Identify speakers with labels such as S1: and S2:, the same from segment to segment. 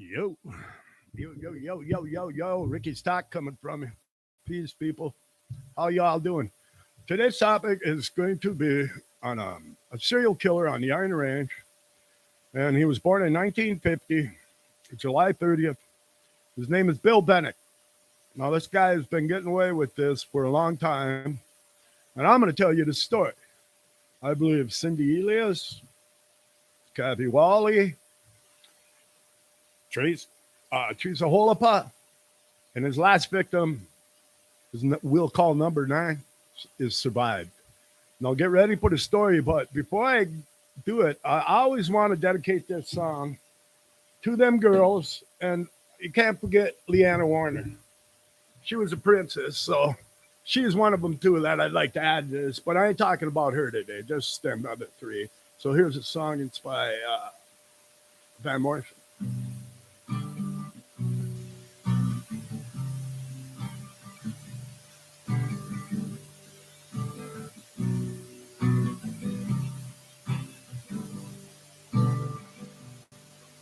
S1: Yo, yo. Ricky Stock coming from you. Peace, people. How y'all doing? Today's topic is going to be on a serial killer on the Iron Range. And he was born in 1950, July 30th. His name is Bill Bennett. Now, this guy has been getting away with this for a long time. And I'm going to tell you the story. I believe Cindy Elias, Kathy Wally, Teresa Holapa, and his last victim we'll call number 9 is survived. Now get ready for the story, but before I do it, I always want to dedicate this song to them girls, and you can't forget Leanna Warner. She was a princess, so she's one of them too that I'd like to add to this, but I ain't talking about her today, just them other three. So here's a song. It's by Van Morrison.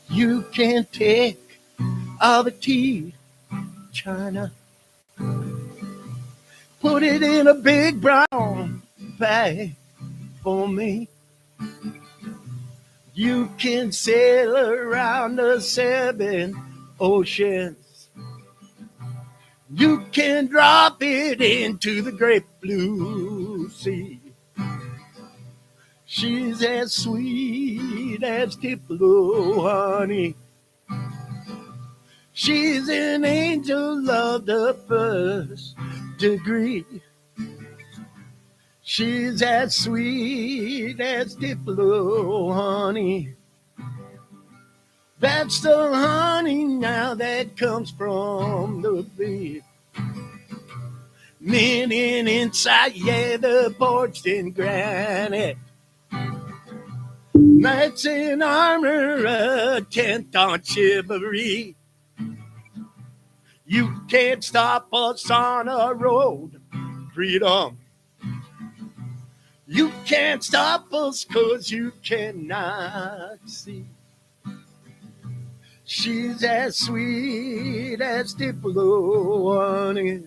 S1: You can take all the tea, China, put it in a big brown bag for me. You can sail around the 7 oceans. You can drop it into the great blue sea. She's as sweet as Tupelo honey. She's an angel of the first degree. She's as sweet as Tupelo honey. That's the honey now that comes from the bee. Linen inside, yeah, the porch in granite. Knights in armor, a tent on chivalry. You can't stop us on a road, freedom. You can't stop us 'cause you cannot see. She's as sweet as Tupelo honey.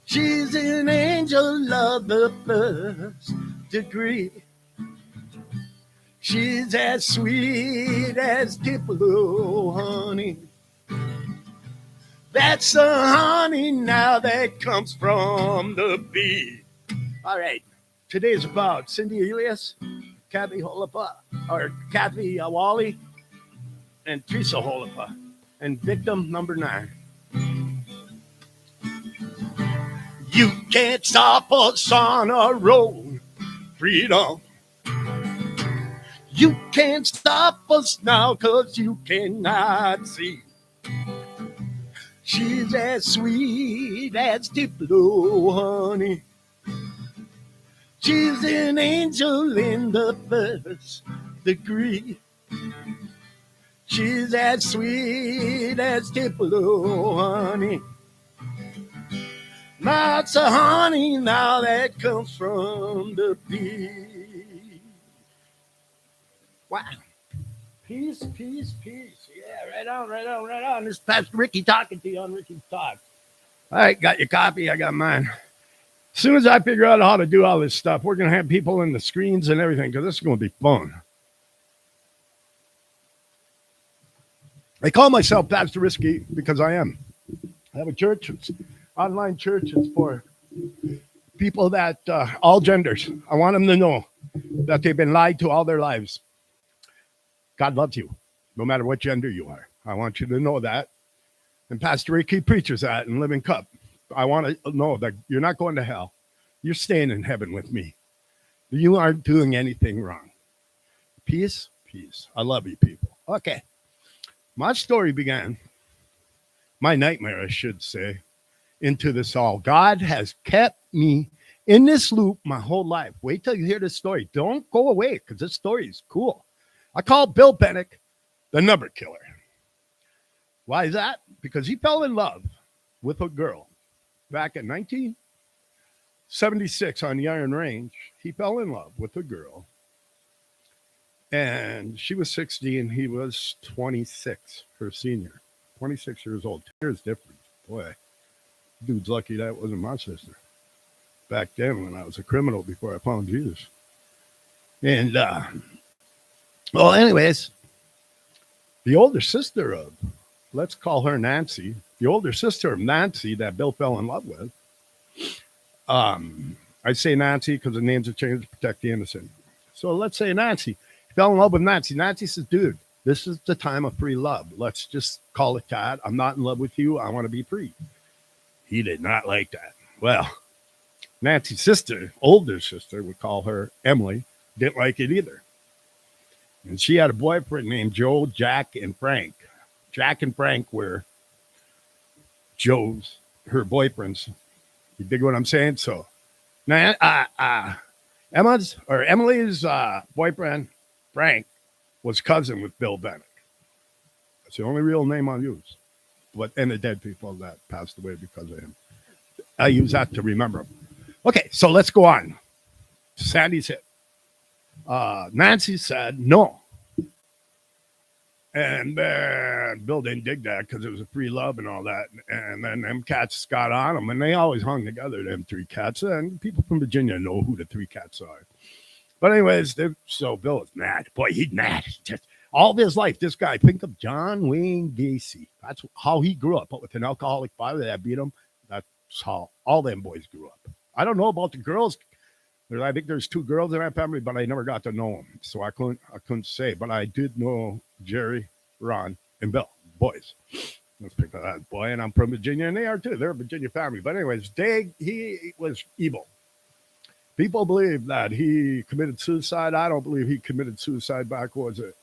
S1: She's an angel of the first degree. She's as sweet as Tupelo honey. That's the honey now that comes from the bee. All right. Today's about Cindy Elias, Kathy Holapa, or Kathy Wally, and Teresa Holapa, and victim number 9. You can't stop us on a road, freedom. You can't stop us now 'cause you cannot see. She's as sweet as Tupelo honey. She's an angel in the first degree. She's as sweet as Tupelo honey. Lots of honey now that comes from the bee. Wow. Peace. Yeah, right on. This is Pastor Ricky talking to you on Ricky's Talk. All right, got your copy. I got mine. As soon as I figure out how to do all this stuff, we're going to have people in the screens and everything because this is going to be fun. I call myself Pastor Risky because I am. I have a church. It's online church. It's for people that, all genders. I want them to know that they've been lied to all their lives. God loves you, no matter what gender you are. I want you to know that. And Pastor Ricky preaches that in Living Cup. I want to know that you're not going to hell. You're staying in heaven with me. You aren't doing anything wrong. Peace. I love you, people. Okay. My story began, my nightmare, I should say, into this all. God has kept me in this loop my whole life. Wait till you hear this story. Don't go away because this story is cool. I call Bill Bennett the number killer. Why is that? Because he fell in love with a girl back in 1976 on the Iron Range. He fell in love with a girl. And she was 60 and he was 26, her senior. 26 years old. 2 years difference. Boy, dude's lucky that wasn't my sister. Back then when I was a criminal before I found Jesus. And, well, anyways, the older sister of, let's call her Nancy, the older sister of Nancy that Bill fell in love with. I say Nancy because the names are changed to protect the innocent. So let's say Nancy fell in love with Nancy. Nancy says, dude, this is the time of free love. Let's just call it that. I'm not in love with you. I want to be free. He did not like that. Well, Nancy's sister, older sister, we call her Emily, didn't like it either. And she had a boyfriend named Joe, Jack, and Frank. Jack and Frank were her boyfriends. You dig what I'm saying? So now, Emily's boyfriend, Frank, was cousin with Bill Bennett. That's the only real name I'll use. And the dead people that passed away because of him. I use that to remember him. Okay, so let's go on. Sandy's hit. Nancy said no. And Bill didn't dig that because it was a free love and all that. And then them cats got on them, and they always hung together, them 3 cats. And people from Virginia know who the 3 cats are. But anyways, so Bill is mad. Boy, he's mad. Just all of his life, this guy, think of John Wayne Gacy. That's how he grew up. But with an alcoholic father that beat him, that's how all them boys grew up. I don't know about the girls. I think there's 2 girls in that family, but I never got to know them. So I couldn't say. But I did know Jerry, Ron, and Bill, boys. Let's pick that boy. And I'm from Virginia, and they are too. They're a Virginia family. But anyways, he was evil. People believe that he committed suicide. I don't believe he committed suicide back, was it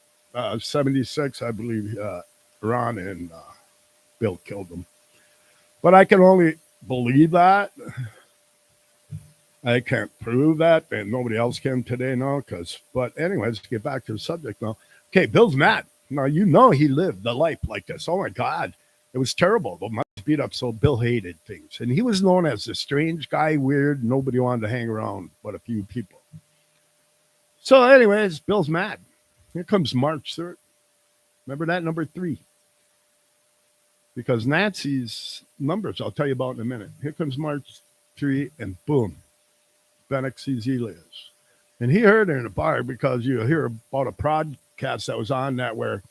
S1: 76? I believe Ron and Bill killed him. But I can only believe that. I can't prove that, and nobody else can today, no. But anyways, to get back to the subject now. Okay, Bill's mad. Now, you know he lived the life like this. Oh, my God. It was terrible. The much beat up, so Bill hated things. And he was known as the strange guy, weird. Nobody wanted to hang around but a few people. So anyways, Bill's mad. Here comes March 3rd. Remember that, number 3? Because Nancy's numbers, I'll tell you about in a minute. Here comes March 3, and boom. Bennett sees Elias. And he heard it in a bar because you hear about a podcast that was on that where,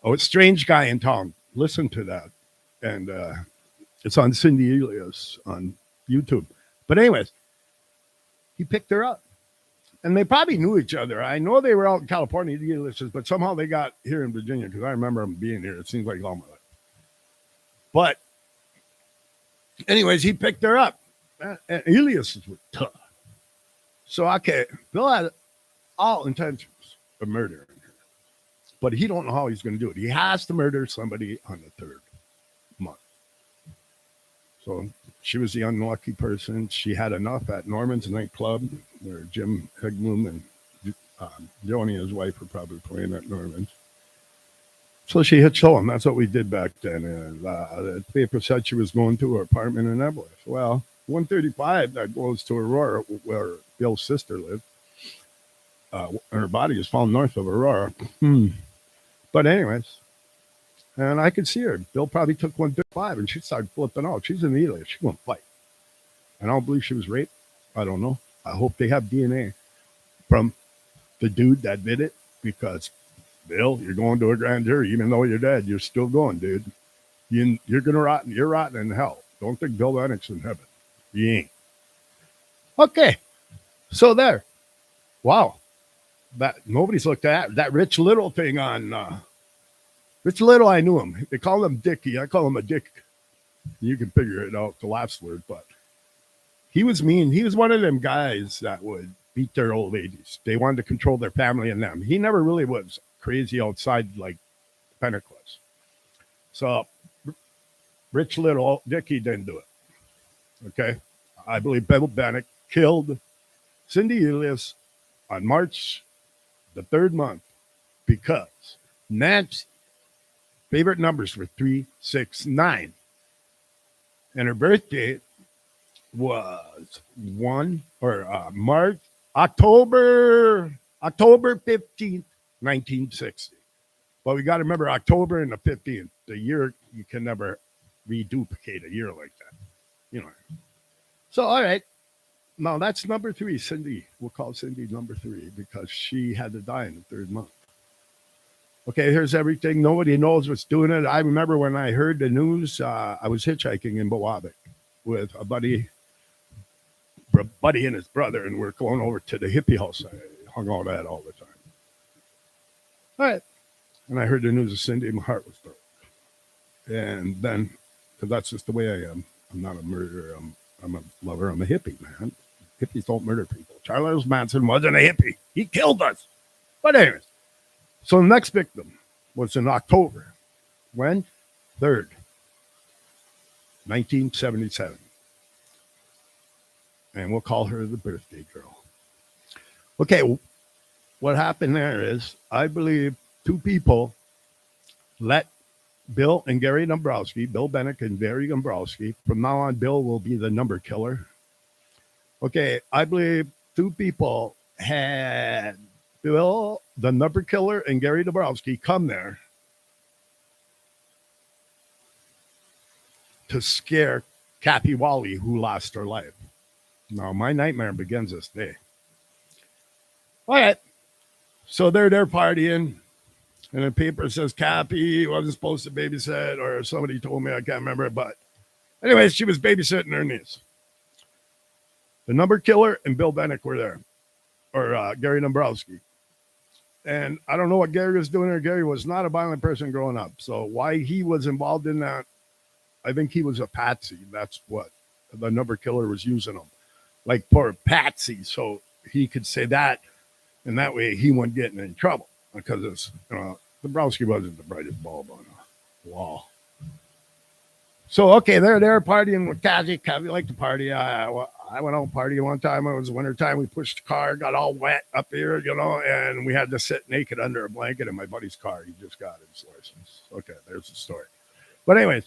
S1: a strange guy in town. Listen to that. And it's on Cindy Elias on YouTube. But anyways, he picked her up. And they probably knew each other. I know they were out in California, the Elias, but somehow they got here in Virginia because I remember them being here. It seems like all my life. But anyways, he picked her up. And Elias were tough. So, okay, Bill had all intentions of murdering her. But he don't know how he's going to do it. He has to murder somebody on the 3rd month. So, she was the unlucky person. She had enough at Norman's nightclub where Jim Hegblum and Joni, his wife, were probably playing at Norman's. So she hitched home. That's what we did back then. And the paper said she was going to her apartment in Evelyn. Well, 135 that goes to Aurora, where Bill's sister lived. Her body is found north of Aurora. But anyways, and I could see her. Bill probably took 135, and she started flipping out. She's an Elias. She's going to fight. And I don't believe she was raped. I don't know. I hope they have DNA from the dude that did it, because Bill, you're going to a grand jury. Even though you're dead, you're still going, dude. You're going to rot. You're rotting in hell. Don't think Bill Lennox in heaven. He ain't. Okay. So there. Wow. That nobody's looked at that Rich Little thing on Rich Little. I knew him. They call him Dickie. I call him a Dick. You can figure it out, the last word, but he was mean. He was one of them guys that would beat their old ladies. They wanted to control their family and them. He never really was crazy outside like Pennock was. So Rich Little, Dickie didn't do it. Okay. I believe Bill Bennett killed Cindy Elias on March the 3rd month because Nancy's favorite numbers were 3, 6, 9. And her birthday was October October 15th, 1960. But we got to remember October and the 15th, the year you can never reduplicate a year like that. You know. So, all right. Now that's number three, Cindy. We'll call Cindy number three because she had to die in the third month. Okay, here's everything. Nobody knows what's doing it. I remember when I heard the news, I was hitchhiking in Bowabic with a buddy and his brother, and we're going over to the hippie house. I hung out at all the time. All right. And I heard the news of Cindy, my heart was broke. And then, because that's just the way I am, I'm not a murderer. I'm a lover. I'm a hippie, man. Hippies don't murder people. Charles Manson wasn't a hippie. He killed us. But anyways, so the next victim was in October. When? 3rd, 1977. And we'll call her the birthday girl. Okay, what happened there is, I believe, two people let Bill and Gary Dombrowski, Bill Bennett and Gary Dombrowski, from now on, Bill will be the number killer. Okay, I believe two people had Bill, the number killer, and Gary Dombrowski come there to scare Kathy Wally, who lost her life. Now, my nightmare begins this day. All right, so they're there partying. And the paper says Cappy wasn't supposed to babysit, or somebody told me, I can't remember. But anyways, she was babysitting her niece. The number killer and Bill Bennett were there, or Gary Dombrowski. And I don't know what Gary was doing there. Gary was not a violent person growing up. So why he was involved in that, I think he was a patsy. That's what the number killer was using him. Like poor patsy, so he could say that, and that way he wasn't getting in trouble. Because it's, Dombrowski wasn't the brightest bulb on the wall. So, okay, they're there partying with Kathy. Kathy liked to party. I went out partying one time. It was winter time. We pushed the car, got all wet up here, and we had to sit naked under a blanket in my buddy's car. He just got his license. Okay, there's the story. But anyways,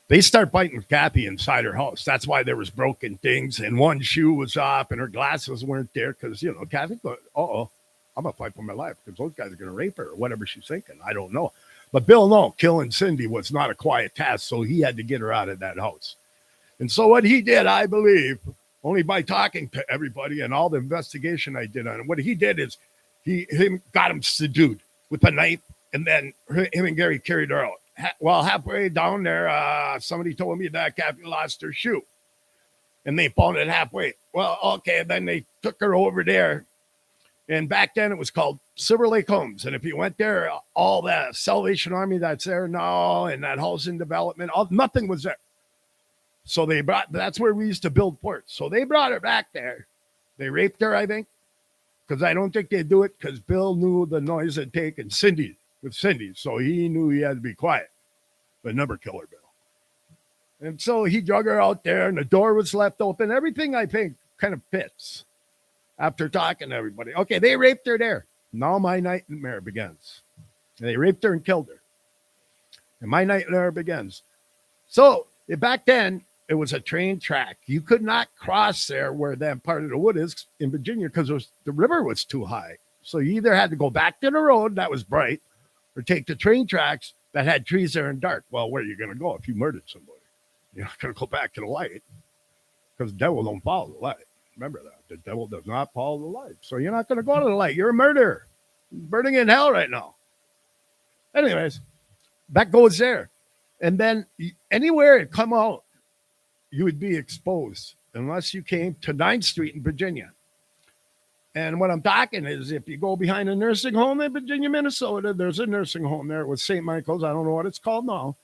S1: they start fighting with Kathy inside her house. That's why there was broken things, and one shoe was off, and her glasses weren't there because, Kathy thought, I'm going to fight for my life because those guys are going to rape her or whatever she's thinking. I don't know. But Bill, no, killing Cindy was not a quiet task, so he had to get her out of that house. And so what he did, I believe, only by talking to everybody and all the investigation I did on him, what he did is he got him subdued with a knife, and then him and Gary carried her out. Well, halfway down there, somebody told me that Kathy lost her shoe, and they found it halfway. Well, okay, then they took her over there. And back then it was called Silver Lake Homes. And if you went there, all the Salvation Army that's there now and that housing development, nothing was there. So that's where we used to build forts. So they brought her back there. They raped her, I think, because I don't think they'd do it because Bill knew the noise had taken Cindy. So he knew he had to be quiet. The number killer, Bill. And so he drug her out there and the door was left open. Everything, I think, kind of fits. After talking to everybody. Okay, they raped her there. Now my nightmare begins. They raped her and killed her. And my nightmare begins. So back then, it was a train track. You could not cross there where that part of the wood is in Virginia because the river was too high. So you either had to go back to the road that was bright or take the train tracks that had trees there and dark. Well, where are you going to go if you murdered somebody? You're not going to go back to the light because the devil don't follow the light. Remember that. The devil does not follow the light. So you're not going to go to the light. You're a murderer. You're burning in hell right now. Anyways, that goes there. And then anywhere it come out, you would be exposed unless you came to 9th Street in Virginia. And what I'm talking is if you go behind a nursing home in Virginia, Minnesota, there's a nursing home there with St. Michael's. I don't know what it's called now.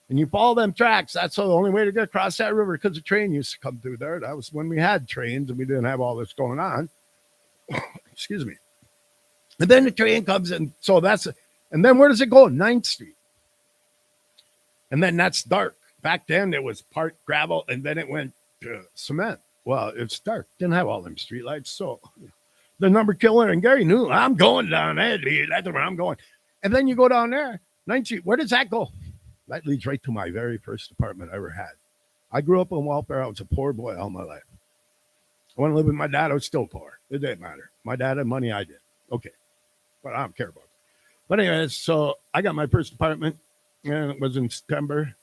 S1: And you follow them tracks. That's the only way to get across that river because the train used to come through there. That was when we had trains and we didn't have all this going on. Excuse me. And then the train comes in. So and then where does it go? 9th Street. And then that's dark. Back then it was part gravel and then it went to cement. Well, it's dark. Didn't have all them streetlights. So the number killer and Gary knew I'm going down there. That's where I'm going. And then you go down there, 9th Street. Where does that go? That leads right to my very first apartment I ever had. I grew up on welfare. I was a poor boy all my life. I went to live with my dad. I was still poor. It didn't matter. My dad had money. I did. Okay, but I don't care about it. But anyways, so I got my first apartment, and it was in September.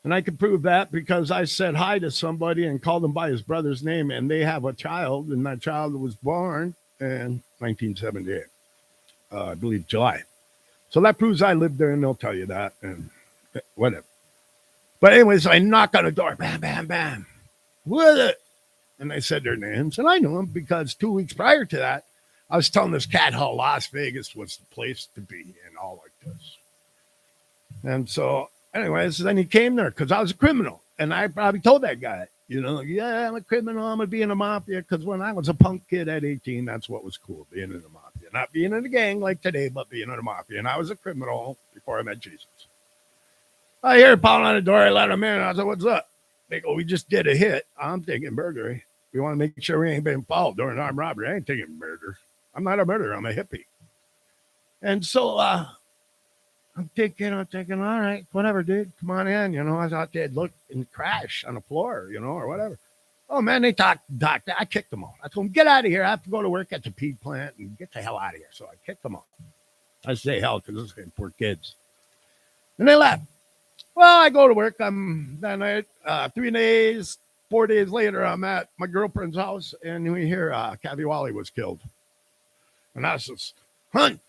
S1: And I could prove that because I said hi to somebody and called him by his brother's name, and they have a child, and that child was born in 1978, I believe July. So that proves I lived there, and they'll tell you that, and whatever. But anyways, I knock on the door, bam, bam, bam. Who is it? And they said their names, and I knew them because 2 weeks prior to that, I was telling this cat how Las Vegas was the place to be and all like this. And so, anyways, then he came there because I was a criminal. And I probably told that guy, yeah, I'm a criminal. I'm going to be in the mafia. Because when I was a punk kid at 18, that's what was cool, being in the mafia. Not being in a gang like today, but being in the mafia. And I was a criminal before I met Jesus. I hear a pound on the door. I let him in. I said, what's up? They go, we just did a hit. I'm thinking burglary. We want to make sure we ain't been followed during armed robbery. I ain't taking murder. I'm not a murderer. I'm a hippie. And so I'm thinking, all right, whatever, dude. Come on in. I thought they'd look and crash on the floor, or whatever. Oh, man, they talked. I kicked them out. I told them, get out of here. I have to go to work at the pig plant and get the hell out of here. So I kicked them out. I say hell because those are poor kids. And they left. Well, I go to work. I'm that night, 3 days, 4 days later, I'm at my girlfriend's house, and we hear Kathy Wally was killed. And I says, Hunt,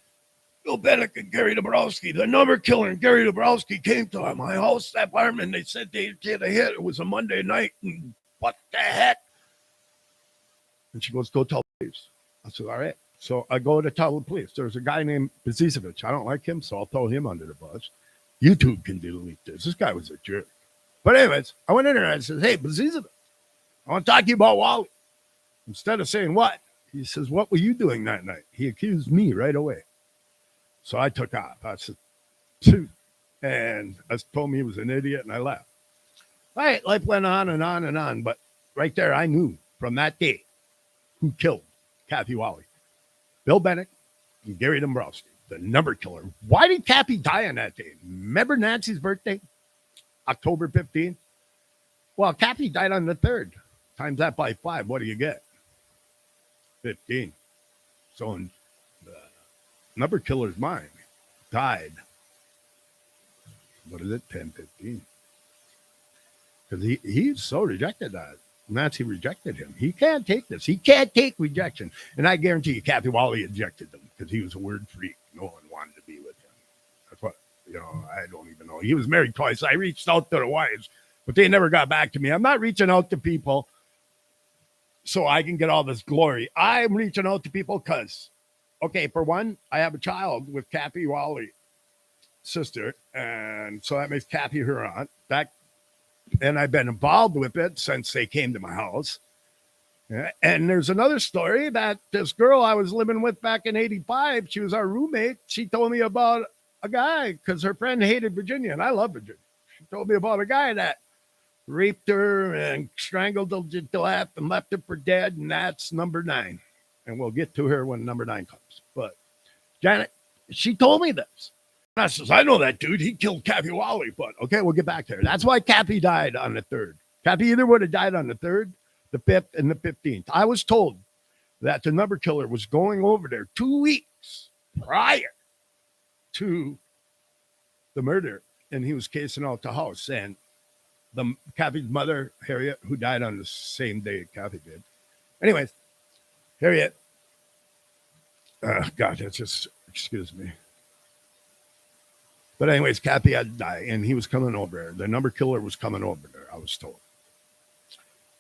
S1: Bill Bennett and Gary Dabrowski, the number killer and Gary Dabrowski came to my house, that apartment. They said they did a hit. It was a Monday night. And what the heck? And she goes, go tell the police. I said, all right. So I go to tell the police. There's a guy named Bazizovich. I don't like him, so I'll throw him under the bus. YouTube can delete this. This guy was a jerk. But anyways, I went in there and I said, hey, Bazizovich, I want to talk to you about Wally. Instead of saying what? He says, what were you doing that night? He accused me right away. So I took off. I said, shoot. And I told me he was an idiot, and I left. All right, life went on and on and on. But right there, I knew from that day who killed Kathy Wally. Bill Bennett and Gary Dombrowski, the number killer. Why did Kathy die on that day? Remember Nancy's birthday? October 15th? Well, Kathy died on the 3rd. Times that by 5. What do you get? 15. So in the number killer's mind, died. What is it? 10-15. Because he so rejected that. Nancy rejected him. He can't take this. He can't take rejection. And I guarantee you, Kathy Wally ejected him because he was a word freak. No one wanted to be with him. That's what, I don't even know. He was married twice. I reached out to the wives, but they never got back to me. I'm not reaching out to people so I can get all this glory. I'm reaching out to people because, okay, for one, I have a child with Kathy Wally, sister, and so that makes Kathy her aunt. And I've been involved with it since they came to my house. And there's another story that this girl I was living with back in 85, she was our roommate. She told me about a guy because her friend hated Virginia, and I love Virginia. She told me about a guy that raped her and strangled her to death and left her for dead, and that's number 9. And we'll get to her when number 9 comes. But Janet, she told me this. And I says, I know that dude. He killed Kathy Wally. But okay, we'll get back there. That's why Kathy died on the 3rd. Kathy either would have died on the 3rd, the 5th, and the 15th. I was told that the number killer was going over there 2 weeks prior to the murder, and he was casing out the house. And Kathy's mother, Harriet, who died on the same day Kathy did. Anyways, Harriet, God, that's just, excuse me. But anyways, Kathy had to die, and he was coming over there. The number killer was coming over there, I was told.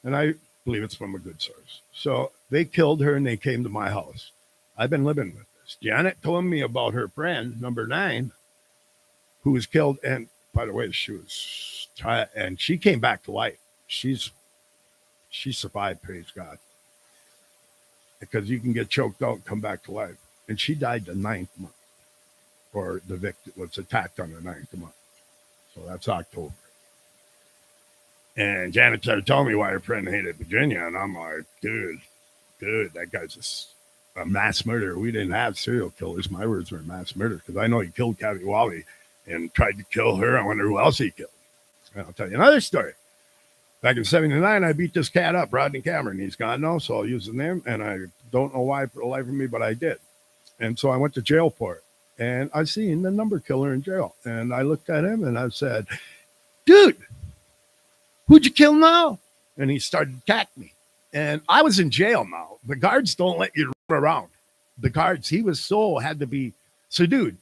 S1: And I believe it's from a good source. So they killed her, and they came to my house. I've been living with this. Janet told me about her friend, number 9, who was killed. And by the way, she was and she came back to life. She survived, praise God. Because you can get choked out and come back to life. And she died the 9th month. Or the victim was attacked on the 9th month. So that's October. And Janet started telling me why her friend hated Virginia. And I'm like, dude, that guy's a mass murderer. We didn't have serial killers. My words were mass murder because I know he killed Kathy Wally and tried to kill her. I wonder who else he killed. And I'll tell you another story. Back in 79, I beat this cat up, Rodney Cameron. He's gone now, so I'll use his name. And I Don't know why for the life of me, but I did. And so I went to jail for it. And I seen the number killer in jail. And I looked at him and I said, dude, who'd you kill now? And he started attacking me. And I was in jail now. The guards don't let you run around. The guards, he was had to be. So, dude,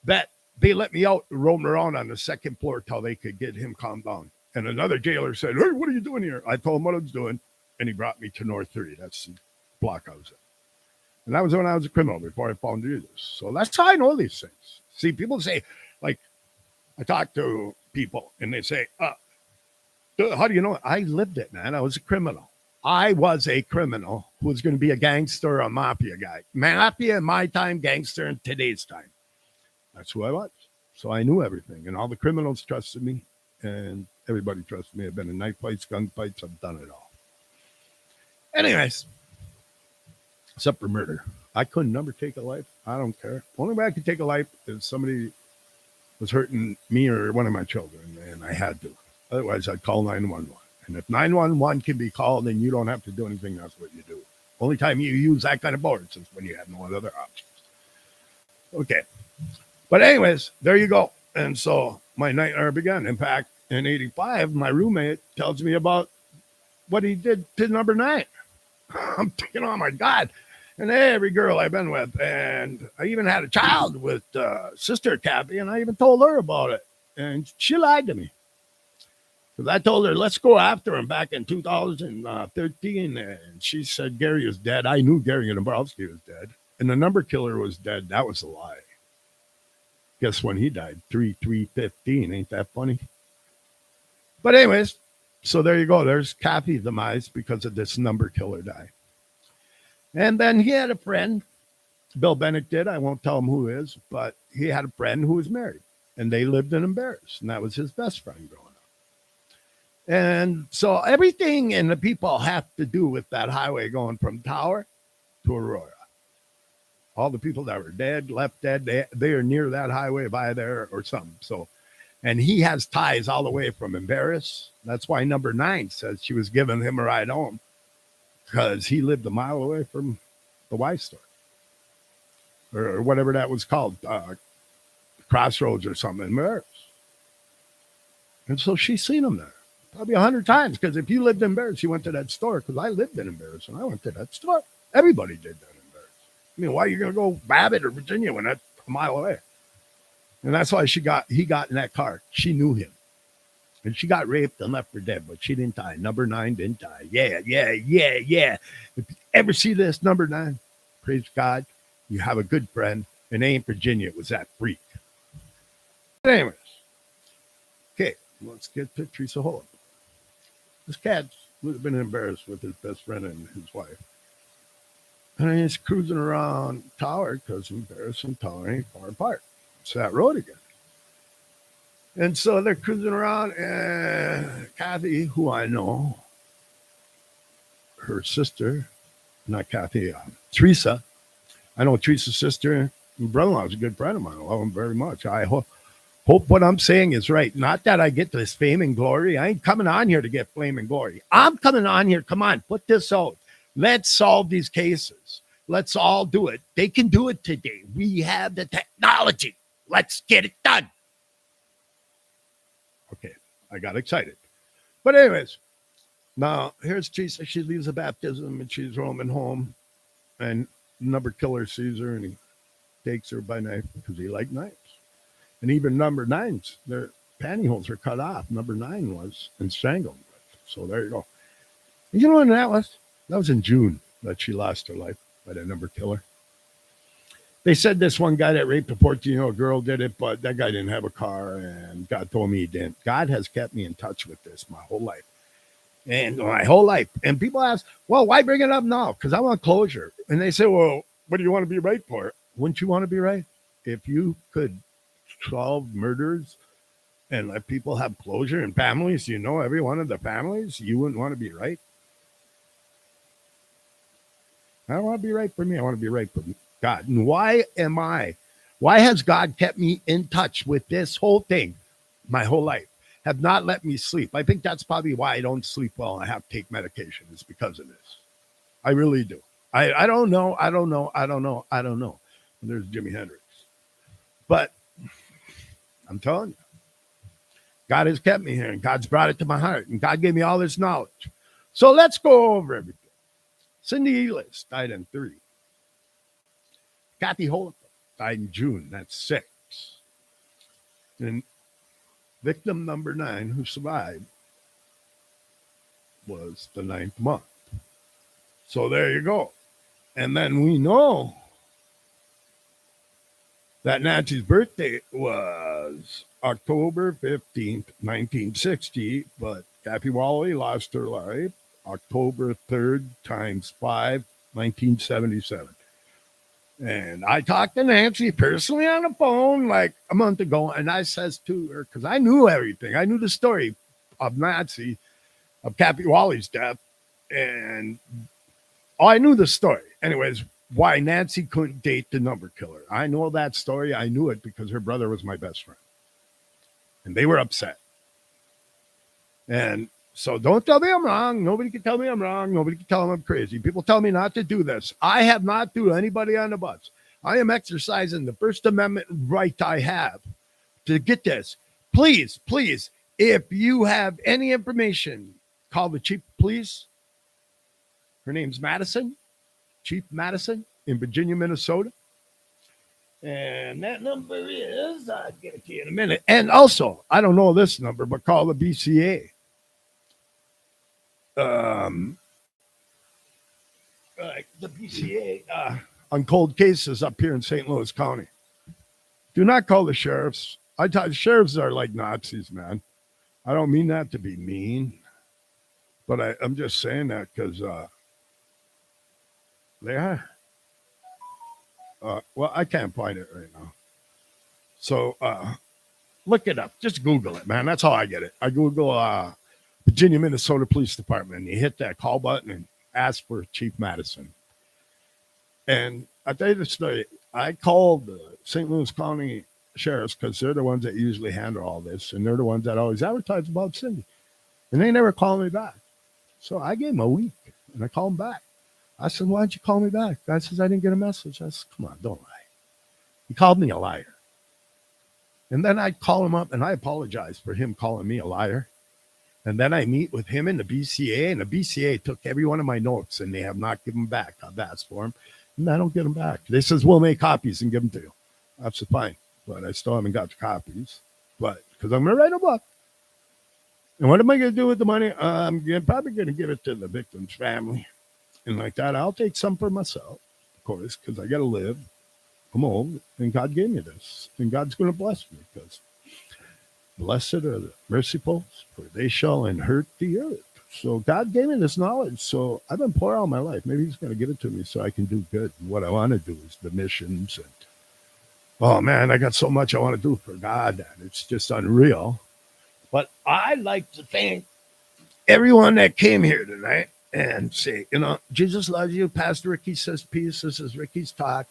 S1: that they let me out roaming around on the second floor till they could get him calmed down. And another jailer said, hey, what are you doing here? I told him what I was doing. And he brought me to North 3. That's the block I was in. And that was when I was a criminal before I found Jesus. So that's how I know these things. See, people say, like, I talk to people and they say, how do you know? I lived it, man. I was a criminal. I was a criminal who was going to be a gangster, a mafia guy. Mafia in my time, gangster in today's time. That's who I was. So I knew everything. And all the criminals trusted me. And everybody trusted me. I've been in knife fights, gun fights. I've done it all. Anyways, except for murder. I couldn't never take a life. I don't care. Only way I could take a life is somebody was hurting me or one of my children, and I had to. Otherwise, I'd call 911. And if 911 can be called and you don't have to do anything, that's what you do. Only time you use that kind of boards is when you have no other options. Okay. But anyways, there you go. And so my nightmare began. In fact, in 85, my roommate tells me about what he did to number 9. I'm thinking, oh my God. And every girl I've been with, and I even had a child with Sister Kathy, and I even told her about it. And she lied to me. Because I told her, let's go after him back in 2013. And she said Gary is dead. I knew Gary Dombrowski was dead. And the number killer was dead. That was a lie. Guess when he died? 3/3/15. Ain't that funny? But anyways, so there you go. There's Kathy's demise because of this number killer die. And then he had a friend, Bill Bennett did. I won't tell him who it is, but he had a friend who was married. And they lived in Embarrass. And that was his best friend growing up. And so everything and the people have to do with that highway going from Tower to Aurora. All the people that were dead, left dead, they are near that highway by there or something. So, and he has ties all the way from Embarrass. That's why number 9 says she was giving him a ride home because he lived a mile away from the Y store or whatever that was called, Crossroads or something in Embarrass. And so she's seen him there. Probably 100 times, because if you lived in Embarrass, you went to that store, because I lived in Embarrass, and I went to that store. Everybody did that in Embarrass. I mean, why are you going to go Babbitt or Virginia when that's a mile away? And that's why he got in that car. She knew him. And she got raped and left for dead, but she didn't die. Number 9 didn't die. Yeah. If you ever see this, number 9, praise God, you have a good friend. And it ain't Virginia. It was that freak. But anyways, okay, let's get to Teresa Holland. This cat would have been embarrassed with his best friend and his wife. And he's cruising around Tower because Embarrass and Tower ain't far apart. It's that road again. And so they're cruising around, and Kathy, who I know, her sister, not Kathy, Teresa. I know Teresa's sister and brother-in-law is a good friend of mine. I love him very much. I hope what I'm saying is right. Not that I get this fame and glory. I ain't coming on here to get fame and glory. I'm coming on here. Come on, put this out. Let's solve these cases. Let's all do it. They can do it today. We have the technology. Let's get it done. Okay, I got excited. But anyways, now here's Teresa. She leaves the baptism and she's roaming home. And number killer sees her and he takes her by knife because he liked knives. And even number 9's, their pantyhose are cut off. Number 9 was and strangled. So there you go. And you know when that was? That was in June that she lost her life by the number killer. They said this one guy that raped a 14-year-old girl did it, but that guy didn't have a car, and God told me he didn't. God has kept me in touch with this my whole life. And my whole life. And people ask, well, why bring it up now? Because I want closure. And they say, well, what do you want to be right for? Wouldn't you want to be right? If you could solve murders and let people have closure and families, you know, every one of the families, you wouldn't want to be right. I don't want to be right for me. I want to be right for God. And why has God kept me in touch with this whole thing my whole life? Have not let me sleep. I think that's probably why I don't sleep well. I have to take medication. It's because of this. I really do. I don't know. I don't know. I don't know. I don't know. And there's Jimi Hendrix. But I'm telling you, God has kept me here and God's brought it to my heart and God gave me all this knowledge. So let's go over everything. Cindy Elis died in 3. Kathy Holt died in June. That's 6. And victim number 9 who survived was the 9th month. So there you go. And then we know that Nancy's birthday was October 15th, 1960, but Kathy Wally lost her life October 3rd times 5, 1977. And I talked to Nancy personally on the phone like a month ago, and I says to her, because I knew everything. I knew the story of Nancy, of Kathy Wally's death, and I knew the story. Anyways, why Nancy couldn't date the number killer. I know that story. I knew it because her brother was my best friend. And they were upset. And so don't tell me I'm wrong. Nobody can tell me I'm wrong. Nobody can tell me I'm crazy. People tell me not to do this. I have not threw anybody on the bus. I am exercising the First Amendment right I have to get this. Please, please, if you have any information, call the chief of police. Her name's Madison, Chief Madison in Virginia, Minnesota. And that number is, I'll get it to you in a minute. And also, I don't know this number, but call the BCA. The BCA on cold cases up here in St. Louis County. Do not call the sheriffs. I thought sheriffs are like Nazis, man. I don't mean that to be mean, but I'm just saying that because they are. Well, I can't find it right now. So look it up. Just Google it, man. That's how I get it. I Google Virginia, Minnesota Police Department, and you hit that call button and ask for Chief Madison. And I tell you the story. I called the St. Louis County Sheriffs because they're the ones that usually handle all this, and they're the ones that always advertise about Cindy. And they never called me back. So I gave them a week, and I called them back. I said, why didn't you call me back? Guy says, I didn't get a message. I said, come on, don't lie. He called me a liar. And then I call him up, and I apologize for him calling me a liar. And then I meet with him in the BCA, and the BCA took every one of my notes, and they have not given them back. I've asked for them, and I don't get them back. They says, we'll make copies and give them to you. That's fine. But I still haven't got the copies. But because I'm going to write a book. And what am I going to do with the money? I'm probably going to give it to the victim's family. And like that, I'll take some for myself, of course, because I got to live. I'm old, and God gave me this. And God's going to bless me because blessed are the merciful, for they shall inherit the earth. So God gave me this knowledge. So I've been poor all my life. Maybe he's going to give it to me so I can do good. And what I want to do is the missions. And oh, man, I got so much I want to do for God that it's just unreal. But I'd like to thank everyone that came here tonight and say, Jesus loves you. Pastor Ricky says peace. This is Ricky's Talk.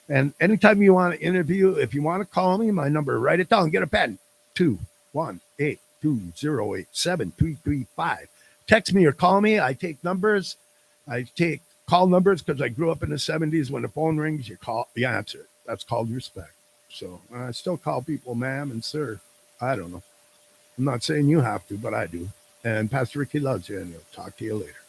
S1: And anytime you want to interview, if you want to call me, my number, write it down. Get a pen. 218-208-7335. Text me or call me. I take numbers. I take call numbers because I grew up in the 70s. When the phone rings, you answer it. That's called respect. So I still call people ma'am and sir. I don't know. I'm not saying you have to, but I do. And Pastor Ricky loves you, and he'll talk to you later.